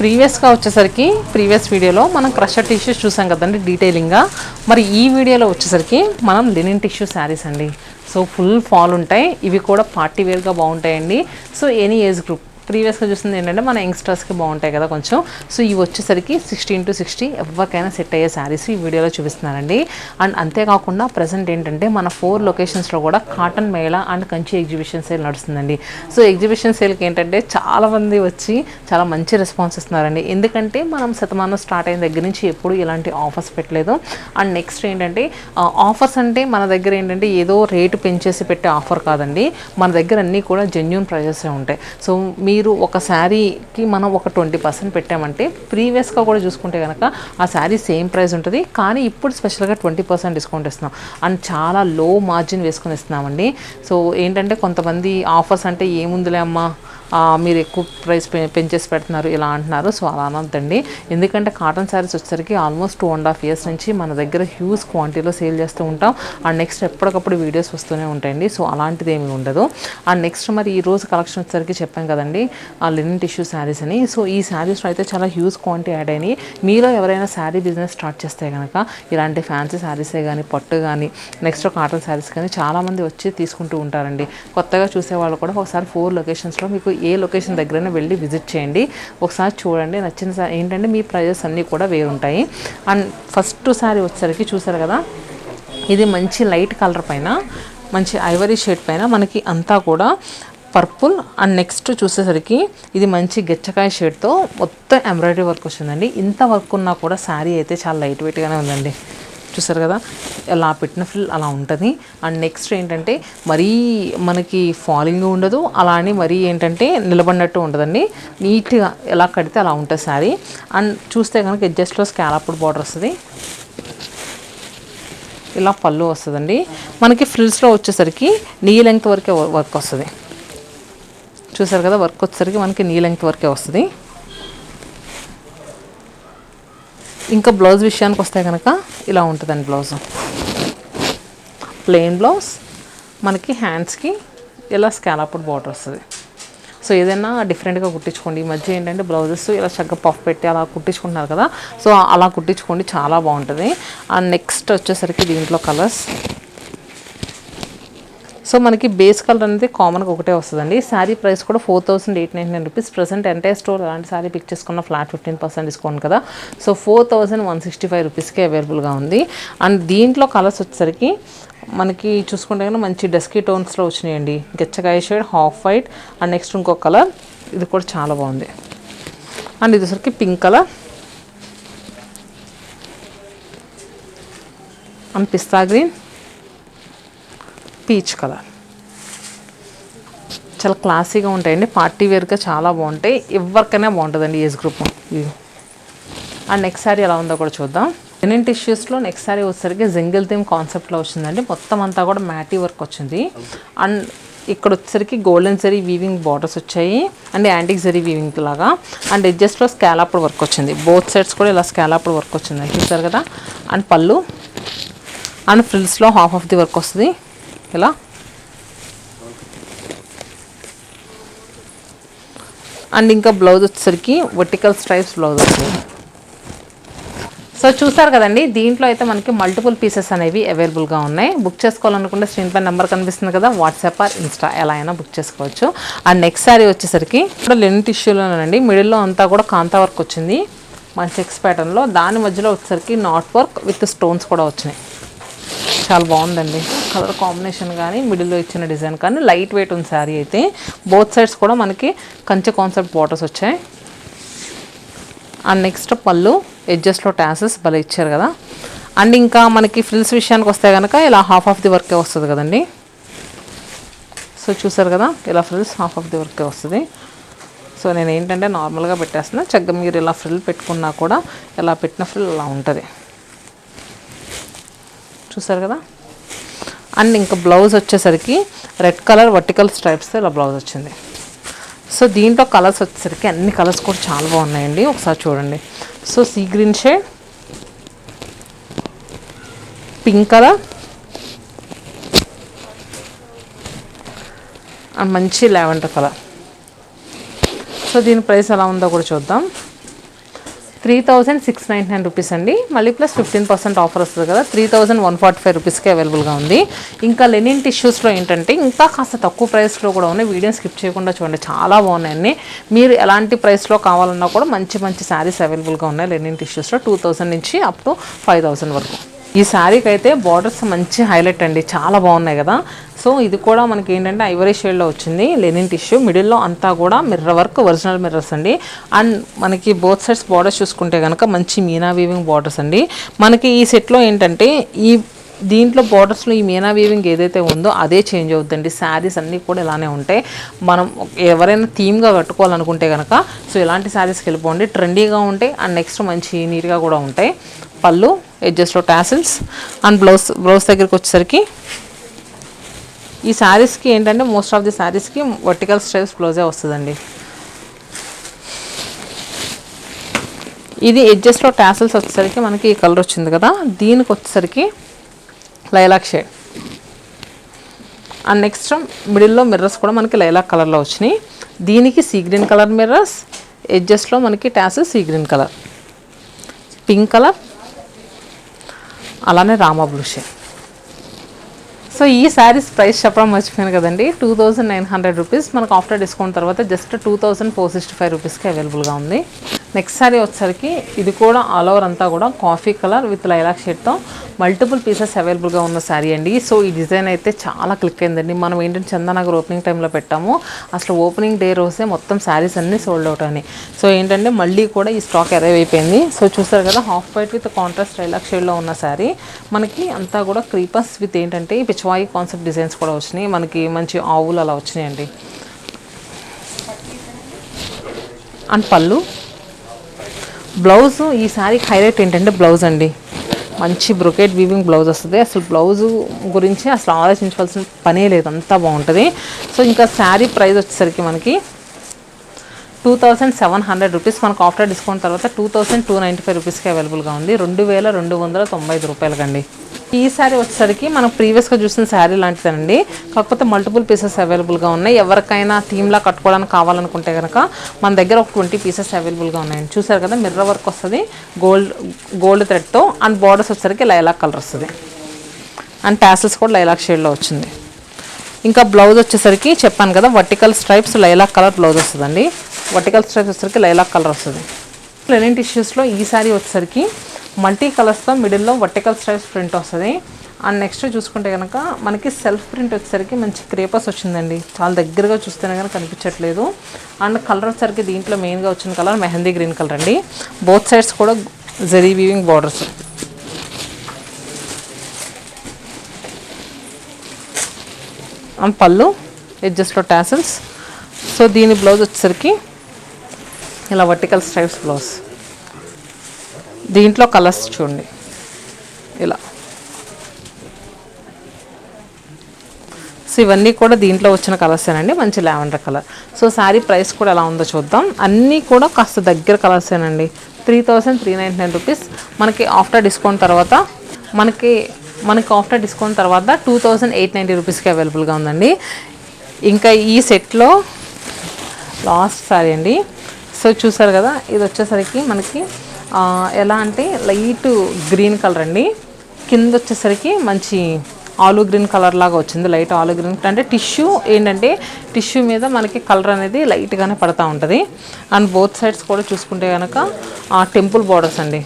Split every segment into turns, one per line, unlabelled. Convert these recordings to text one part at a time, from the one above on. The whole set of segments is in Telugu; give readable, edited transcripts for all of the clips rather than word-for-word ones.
ప్రీవియస్గా వచ్చేసరికి ప్రీవియస్ వీడియోలో మనం క్రషర్ టిష్యూస్ చూసాం కదండి డీటెయిలింగ్గా. మరి ఈ వీడియోలో వచ్చేసరికి మనం లినిన్ టిష్యూ శారీస్ అండి. సో ఫుల్ ఫాల్ ఉంటాయి, ఇవి కూడా పార్టీ వేర్గా బాగుంటాయండి. సో ఎనీ ఏజ్ గ్రూప్ ప్రీవియస్గా చూస్తుంది ఏంటంటే మన యంగ్స్టర్స్కి బాగుంటాయి కదా కొంచెం. సో ఇవి వచ్చేసరికి 16-60 ఎవరికైనా సెట్ అయ్యే శారీస్ ఈ వీడియోలో చూపిస్తున్నానండి. అండ్ అంతేకాకుండా ప్రజెంట్ ఏంటంటే మన 4 లొకేషన్స్లో కూడా cotton Mela and Kanchi exhibition sale నడుస్తుందండి. సో ఎగ్జిబిషన్ సేల్కి ఏంటంటే చాలామంది వచ్చి చాలా మంచి రెస్పాన్స్ ఇస్తున్నారండి. ఎందుకంటే మనం శతమానం స్టార్ట్ అయిన దగ్గర నుంచి ఎప్పుడు ఇలాంటి ఆఫర్స్ పెట్టలేదు. అండ్ నెక్స్ట్ ఏంటంటే ఆఫర్స్ అంటే మన దగ్గర ఏంటంటే ఏదో రేటు పెంచేసి పెట్టే ఆఫర్ కాదండి, మన దగ్గర అన్నీ కూడా జెన్యూన్ ప్రైజెసే ఉంటాయి. సో మీరు ఒక శారీకి మనం ఒక 20% పెట్టామంటే ప్రీవియస్గా కూడా చూసుకుంటే కనుక ఆ శారీ సేమ్ ప్రైస్ ఉంటుంది, కానీ ఇప్పుడు స్పెషల్గా 20% డిస్కౌంట్ ఇస్తున్నాం అండ్ చాలా లో మార్జిన్ వేసుకొని ఇస్తున్నామండి. సో ఏంటంటే కొంతమంది ఆఫర్స్ అంటే ఏముందిలే అమ్మా మీరు ఎక్కువ ప్రైస్ పెంచేసి పెడుతున్నారు ఇలా అంటున్నారు. సో అలా అనొద్దండి, ఎందుకంటే కాటన్ శారీస్ వచ్చేసరికి ఆల్మోస్ట్ 2.5 years నుంచి మన దగ్గర హ్యూజ్ క్వాంటిటీలో సేల్ చేస్తూ ఉంటాం. అండ్ నెక్స్ట్ ఎప్పటికప్పుడు వీడియోస్ వస్తూనే ఉంటాయండి. సో అలాంటిది ఏమి ఉండదు. అండ్ నెక్స్ట్ మరి ఈ రోజు కలెక్షన్ వచ్చేసరికి చెప్పాం కదండి ఆ లినిన్ టిష్యూ శారీస్ అని. సో ఈ శారీస్లో అయితే చాలా హ్యూజ్ క్వాంటిటీ యాడ్ అయినాయి. మీలో ఎవరైనా శారీ బిజినెస్ స్టార్ట్ చేస్తే కనుక ఇలాంటి ఫ్యాన్సీ శారీసే కానీ పట్టు కానీ నెక్స్ట్ కాటన్ శారీస్ కానీ చాలామంది వచ్చి తీసుకుంటూ ఉంటారండి. కొత్తగా చూసేవాళ్ళు కూడా ఒకసారి 4 లొకేషన్స్లో మీకు ఏ లొకేషన్ దగ్గరైనా వెళ్ళి విజిట్ చేయండి, ఒకసారి చూడండి. నచ్చిన ఏంటంటే మీ ప్రైజెస్ అన్నీ కూడా వేరుంటాయి. అండ్ ఫస్ట్ శారీ వచ్చేసరికి చూసారు కదా, ఇది మంచి లైట్ కలర్ పైన మంచి ఐవరీ షేడ్ పైన మనకి అంతా కూడా పర్పుల్. అండ్ నెక్స్ట్ చూసేసరికి ఇది మంచి గెచ్చకాయ షేడ్తో మొత్తం ఎంబ్రాయిడరీ వర్క్ వచ్చిందండి. ఇంత వర్క్ ఉన్నా కూడా శారీ అయితే చాలా లైట్ వెయిట్గానే ఉందండి. చూసారు కదా ఎలా పెట్టిన ఫిల్ అలా ఉంటుంది. అండ్ నెక్స్ట్ ఏంటంటే మరీ మనకి ఫాలింగ్ ఉండదు, అలా అని మరీ ఏంటంటే నిలబడినట్టు ఉండదండి, నీట్గా ఎలా కడితే అలా ఉంటుంది శారీ. అండ్ చూస్తే కనుక ఎడ్జస్ట్లో స్కాలప్డ్ బార్డర్ వస్తుంది, ఇలా పళ్ళు వస్తుందండి. మనకి ఫ్రిల్స్లో వచ్చేసరికి నీ లెంగ్త్ వరకే వర్క్ వస్తుంది. చూసారు కదా వర్క్ వచ్చేసరికి మనకి నీ లెంగ్త్ వరకే వస్తుంది. ఇంకా బ్లౌజ్ విషయానికి వస్తే కనుక ఇలా ఉంటుందండి. బ్లౌజ్ ప్లెయిన్ బ్లౌజ్, మనకి హ్యాండ్స్కి ఇలా స్కాలప్డ్ బార్డర్ వస్తుంది. సో ఏదైనా డిఫరెంట్గా కుట్టించుకోండి. ఈ మధ్య ఏంటంటే బ్లౌజెస్ ఇలా చక్కగా పఫ్ పెట్టి అలా కుట్టించుకుంటున్నారు కదా, సో అలా కుట్టించుకోండి, చాలా బాగుంటుంది. అండ్ నెక్స్ట్ వచ్చేసరికి దీంట్లో కలర్స్. సో మనకి బేస్ కలర్ అనేది కామన్గా ఒకటే వస్తుందండి. శారీ ప్రైస్ కూడా 4,899 రూపీస్. ప్రజెంట్ ఎంటైర్ స్టోర్ అలాంటి శారీ పిక్ చేసుకున్న ఫ్లాట్ 15% డిస్కౌంట్ కదా. సో 4,165 రూపీస్కే అవైలబుల్గా ఉంది. అండ్ దీంట్లో కలర్స్ వచ్చేసరికి మనకి చూసుకుంటే కనుక మంచి డస్కీ టోన్స్లో వచ్చినాయండి. గెచ్చకాయ shade, half white, and next ఇంకో కలర్ ఇది కూడా చాలా బాగుంది. అండ్ ఇది వచ్చరికి pink colour and pista green, peach colour. చాలా క్లాసీగా ఉంటాయండి, పార్టీ వేర్గా చాలా బాగుంటాయి, ఎవరికైనా బాగుంటుందండి age group. And next sari ఎలా ఉందో కూడా చూద్దాం. లినిన్ టిష్యూస్లో నెక్స్ట్ శారీ వచ్చేసరికి జింగిల్ థీమ్ కాన్సెప్ట్లో వచ్చిందండి. మొత్తం అంతా కూడా మ్యాటీ వర్క్ వచ్చింది. అండ్ ఇక్కడ వచ్చేసరికి గోల్డెన్ జరీ వీవింగ్ బార్డర్స్ వచ్చాయి అండ్ యాంటిక్ జరీ వీవింగ్ లాగా. అండ్ ఎడ్జస్ట్లో స్కాలప్డ్ వర్క్ వచ్చింది. బోత్ సైడ్స్ కూడా ఇలా స్కాలప్డ్ వర్క్ వచ్చిందండి, చూసారు కదా. అండ్ పళ్ళు అండ్ ఫ్రిల్స్లో హాఫ్ ఆఫ్ ది వర్క్ వస్తుంది ఇలా. అండ్ ఇంకా బ్లౌజ్ వచ్చేసరికి వర్టికల్ స్ట్రైప్స్ బ్లౌజ్ వస్తుంది. సో చూసారు కదండి, దీంట్లో అయితే మనకి మల్టిపుల్ పీసెస్ అనేవి అవైలబుల్గా ఉన్నాయి. బుక్ చేసుకోవాలనుకుంటే స్క్రీన్ పై నెంబర్ కనిపిస్తుంది కదా, వాట్సాప్ ఆర్ ఇన్స్టా ఎలా అయినా బుక్ చేసుకోవచ్చు. అండ్ నెక్స్ట్ శారీ వచ్చేసరికి ఇప్పుడు లినిన్ టిష్యూలోనండి, మిడిల్లో అంతా కూడా కాంతా వర్క్ వచ్చింది మన చెక్స్ ప్యాటర్న్లో. దాని మధ్యలో వచ్చేసరికి నాట్ వర్క్ విత్ స్టోన్స్ కూడా వచ్చినాయి. చాలా బాగుందండి కలర్ కాంబినేషన్ కానీ మిడిల్లో ఇచ్చిన డిజైన్ కానీ. లైట్ వెయిట్ ఉంది శారీ అయితే. బోత్ సైడ్స్ కూడా మనకి కంచె కాన్సెప్ట్ బార్డర్స్ వచ్చాయి. అండ్ నెక్స్ట్ పళ్ళు ఎడ్జస్ట్లో టాసెస్ భలే ఇచ్చారు కదా. అండ్ ఇంకా మనకి ఫ్రిల్స్ విషయానికి వస్తే కనుక ఇలా హాఫ్ ఆఫ్ ది వర్కే వస్తుంది కదండి. సో చూసారు కదా ఇలా ఫ్రిల్స్ హాఫ్ ఆఫ్ ది వర్కే వస్తుంది. సో నేను ఏంటంటే నార్మల్గా పెట్టేస్తున్నా, చక్కగా మీరు ఇలా ఫ్రిల్ పెట్టుకున్నా కూడా ఇలా పెట్టిన ఫ్రిల్ అలా ఉంటుంది, చూసారు కదా. అండ్ ఇంకా బ్లౌజ్ వచ్చేసరికి రెడ్ కలర్ వర్టికల్ స్ట్రైప్స్తో ఇలా బ్లౌజ్ వచ్చింది. సో దీంట్లో కలర్స్ వచ్చేసరికి అన్ని కలర్స్ కూడా చాలా బాగున్నాయండి, ఒకసారి చూడండి. So sea green shade, pink colour and మంచి లావెండర్ కలర్. సో దీని ప్రైస్ ఎలా ఉందో కూడా చూద్దాం. 3699 రూపీస్ అండి. మళ్ళీ ప్లస్ 15% ఆఫర్ వస్తుంది కదా, 3145 రూపీస్కి అవైలబుల్గా ఉంది. ఇంకా లెనిన్ టిష్యూస్లో ఏంటంటే ఇంకా కాస్త తక్కువ ప్రైస్లో కూడా ఉన్నాయి. వీడియోని స్కిప్ చేయకుండా చూడండి, చాలా బాగున్నాయండి. మీరు ఎలాంటి ప్రైస్లో కావాలన్నా కూడా మంచి మంచి శారీస్ అవైలబుల్గా ఉన్నాయి లెనిన్ టిష్యూస్లో. 2000 నుంచి అప్ టు 5000 వరకు. ఈ శారీకి అయితే బార్డర్స్ మంచి హైలైట్ అండి, చాలా బాగున్నాయి కదా. సో ఇది కూడా మనకి ఏంటంటే ఐవరీ షేడ్లో వచ్చింది లెనిన్ టిష్యూ. మిడిల్లో అంతా కూడా మిర్రర్ వర్క్, ఒరిజినల్ మిర్రర్స్ అండి. అండ్ మనకి బోత్ సైడ్స్ బార్డర్స్ చూసుకుంటే కనుక మంచి మీనా వీవింగ్ బార్డర్స్ అండి. మనకి ఈ సెట్లో ఏంటంటే దీంట్లో బార్డర్స్లో ఈ మీనా వీవింగ్ ఏదైతే ఉందో అదే చేంజ్ అవుతుందండి. శారీస్ అన్నీ కూడా ఇలానే ఉంటాయి. మనం ఎవరైనా థీమ్గా కట్టుకోవాలనుకుంటే కనుక సో ఇలాంటి శారీస్కి వెళ్ళిపోండి, ట్రెండీగా ఉంటాయి అండ్ నెక్స్ట్ మంచి నీట్గా కూడా ఉంటాయి. పళ్ళు ఎడ్జెస్లో టాసిల్స్ అండ్ బ్లౌజ్ దగ్గరికి వచ్చేసరికి ఈ శారీస్కి ఏంటంటే మోస్ట్ ఆఫ్ ది శారీస్కి వర్టికల్ స్ట్రైప్స్ బ్లౌజే వస్తుందండి. ఇది ఎడ్జెస్లో టాసిల్స్ వచ్చేసరికి మనకి ఈ కలర్ వచ్చింది కదా, దీనికి వచ్చేసరికి లైలాక్ షేడ్ అండ్ నెక్స్ట్ మిడిల్లో మిర్రర్స్ కూడా మనకి లైలాక్ కలర్లో వచ్చినాయి. దీనికి సీ గ్రీన్ కలర్ మిర్రర్స్, ఎడ్జెస్లో మనకి tassels sea green colour, pink colour, అలానే రామా బ్లూ షేడ్. సో ఈ శారీస్ ప్రైస్ చెప్పడం మర్చిపోయాను కదండి, 2900 రూపీస్. మనకు ఆఫ్టర్ డిస్కౌంట్ తర్వాత జస్ట్ 2465 రూపీస్కి అవైలబుల్గా ఉంది. నెక్స్ట్ శారీ వచ్చేసరికి ఇది కూడా ఆల్ ఓవర్ అంతా కూడా కాఫీ కలర్ విత్ లైలాక్ షేడ్తో మల్టిపుల్ పీసెస్ అవైలబుల్గా ఉన్న శారీ అండి. సో ఈ డిజైన్ అయితే చాలా క్లిక్ అయిందండి. మనం ఏంటంటే చందానగర్ ఓపెనింగ్ టైంలో పెట్టాము, అసలు ఓపెనింగ్ డే రోజే మొత్తం శారీస్ అన్నీ సోల్డ్ అవుట్ అని. సో ఏంటంటే మళ్ళీ కూడా ఈ స్టాక్ అరైవ్ అయిపోయింది. సో చూస్తారు కదా, half white with contrast lilac షేడ్లో ఉన్న శారీ. మనకి అంతా కూడా క్రీపర్స్ విత్ ఏంటంటే ఈ పిచ్వాయి కాన్సెప్ట్ డిజైన్స్ కూడా వచ్చినాయి. మనకి మంచి ఆవులు అలా వచ్చినాయండి. అండ్ పళ్ళు, బ్లౌజ్ ఈ శారీకి హైలైట్ ఏంటంటే బ్లౌజ్ అండి, మంచి బ్రొకెట్ వీవింగ్ బ్లౌజ్ వస్తుంది. అసలు బ్లౌజు గురించి అసలు ఆలోచించవలసిన పనే లేదు, అంతా బాగుంటుంది. సో ఇంకా శారీ ప్రైస్ వచ్చేసరికి మనకి 2700 రూపీస్. మనకు ఆఫ్టర్ డిస్కౌంట్ తర్వాత 2295 రూపీస్కి అవైలబుల్గా ఉంది, 2295 రూపాయలకండి. ఈ శారీ వచ్చేసరికి మనం ప్రీవియస్గా చూసిన శారీ లాంటిదేనండి, కాకపోతే మల్టిపుల్ పీసెస్ అవైలబుల్గా ఉన్నాయి. ఎవరికైనా థీమ్లా కట్టుకోవడానికి కావాలనుకుంటే కనుక మన దగ్గర ఒక 20 పీసెస్ అవైలబుల్గా ఉన్నాయండి. చూసారు కదా, మిర్రర్ వర్క్ వస్తుంది గోల్డ్ థ్రెడ్తో అండ్ బార్డర్స్ వచ్చేసరికి లైలాక్ కలర్ వస్తుంది అండ్ టాసిల్స్ కూడా లైలాక్ షేడ్లో వచ్చింది. ఇంకా బ్లౌజ్ వచ్చేసరికి చెప్పాను కదా, vertical stripes lilac colour blouse వస్తుందండి. వర్టికల్ స్ట్రైప్స్ వచ్చేసరికి లైలాక్ కలర్ వస్తుంది. లెనిన్ టిష్యూస్లో ఈ శారీ వచ్చేసరికి మల్టీ కలర్స్తో మిడిల్లో వర్టికల్ స్ట్రైప్స్ ప్రింట్ వస్తుంది. అండ్ నెక్స్ట్ చూసుకుంటే కనుక మనకి సెల్ఫ్ ప్రింట్ వచ్చేసరికి మంచి క్రేపర్స్ వచ్చిందండి, చాలా దగ్గరగా చూస్తేనే కనుక కనిపించట్లేదు. అండ్ కలర్ వచ్చేసరికి దీంట్లో మెయిన్గా వచ్చిన కలర్ మెహందీ గ్రీన్ కలర్ అండి. బోత్ సైడ్స్ కూడా జరీ వీవింగ్ బార్డర్స్. అండ్ పళ్ళు ఎడ్జెస్ట్లో టాసిల్స్. సో దీని బ్లౌజ్ వచ్చేసరికి ఇలా వర్టికల్ స్ట్రైప్స్ బ్లౌజ్. దీంట్లో కలర్స్ చూడండి ఇలా. సో ఇవన్నీ కూడా దీంట్లో వచ్చిన కలర్సేనండి, మంచి lavender colour. So sari price కూడా ఎలా ఉందో చూద్దాం. అన్నీ కూడా కాస్త దగ్గర కలర్సేనండి. 3399 రూపీస్. మనకి ఆఫ్టర్ డిస్కౌంట్ తర్వాత మనకి ఆఫ్టర్ డిస్కౌంట్ తర్వాత 2890 రూపీస్కి అవైలబుల్గా ఉందండి. ఇంకా ఈ సెట్లో లాస్ట్ శారీ అండి. సో చూసారు కదా, ఇది వచ్చేసరికి మనకి ఎలా అంటే లైట్ గ్రీన్ కలర్ అండి, కింద వచ్చేసరికి మంచి ఆలు గ్రీన్ కలర్ లాగా వచ్చింది, లైట్ ఆలు గ్రీన్. అంటే టిష్యూ ఏంటంటే టిష్యూ మీద మనకి కలర్ అనేది లైట్గానే పడుతూ ఉంటుంది. అండ్ బోత్ సైడ్స్ కూడా చూసుకుంటే కనుక టెంపుల్ బార్డర్స్ అండి.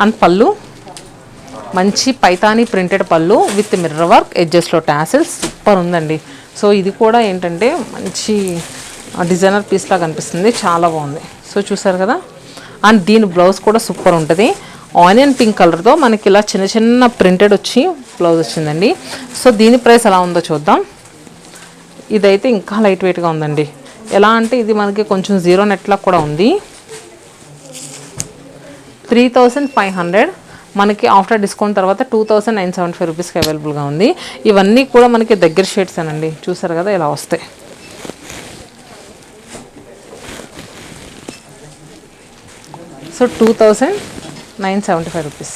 అండ్ పళ్ళు మంచి Paithani printed pallu with mirror work, ఎడ్జెస్లో టాసిల్స్, సూపర్ ఉందండి. సో ఇది కూడా ఏంటంటే మంచి డిజైనర్ పీస్లా కనిపిస్తుంది, చాలా బాగుంది. సో చూసారు కదా, అండ్ దీని బ్లౌజ్ కూడా సూపర్ ఉంటుంది. ఆనియన్ పింక్ కలర్తో మనకి ఇలా చిన్న చిన్న ప్రింటెడ్ వచ్చి బ్లౌజ్ వచ్చిందండి. సో దీని ప్రైస్ ఎలా ఉందో చూద్దాం. ఇదైతే ఇంకా లైట్ వెయిట్గా ఉందండి. ఎలా అంటే ఇది మనకి కొంచెం జీరో నెట్లా కూడా ఉంది. 3500. మనకి ఆఫ్టర్ డిస్కౌంట్ తర్వాత 2975 రూపీస్కి అవైలబుల్గా ఉంది. ఇవన్నీ కూడా మనకి దగ్గర షేడ్స్ అనండి, చూసారు కదా ఇలా వస్తాయి. So 2975 rupees.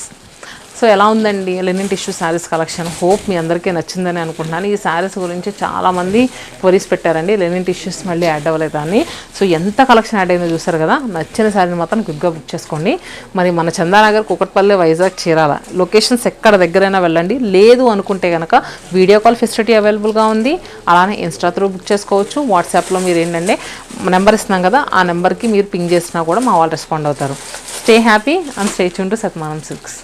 సో ఎలా ఉందండి linen tissue saris collection? Hope మీ అందరికీ నచ్చిందని అనుకుంటున్నాను. ఈ శారీస్ గురించి చాలామంది క్వరీస్ పెట్టారండి, లెనిన్ టిష్యూస్ మళ్ళీ యాడ్ అవ్వలేదా అని. సో ఎంత కలెక్షన్ యాడ్ అయిందో చూసారు కదా. నచ్చిన శారీని మాత్రం క్విక్గా బుక్ చేసుకోండి. మరి మన చందానగర్, కూకట్పల్లి, వైజాగ్, చీరాల లొకేషన్స్ ఎక్కడ దగ్గరైనా వెళ్ళండి. లేదు అనుకుంటే కనుక వీడియో కాల్ ఫెసిలిటీ అవైలబుల్గా ఉంది. అలానే ఇన్స్టా త్రూ బుక్ చేసుకోవచ్చు. వాట్సాప్లో మీరు ఏంటంటే నెంబర్ ఇస్తున్నాం కదా, ఆ నెంబర్కి మీరు పింగ్ చేసినా కూడా మా వాళ్ళు రెస్పాండ్ అవుతారు. Stay happy and stay tune to Shatamanam silks.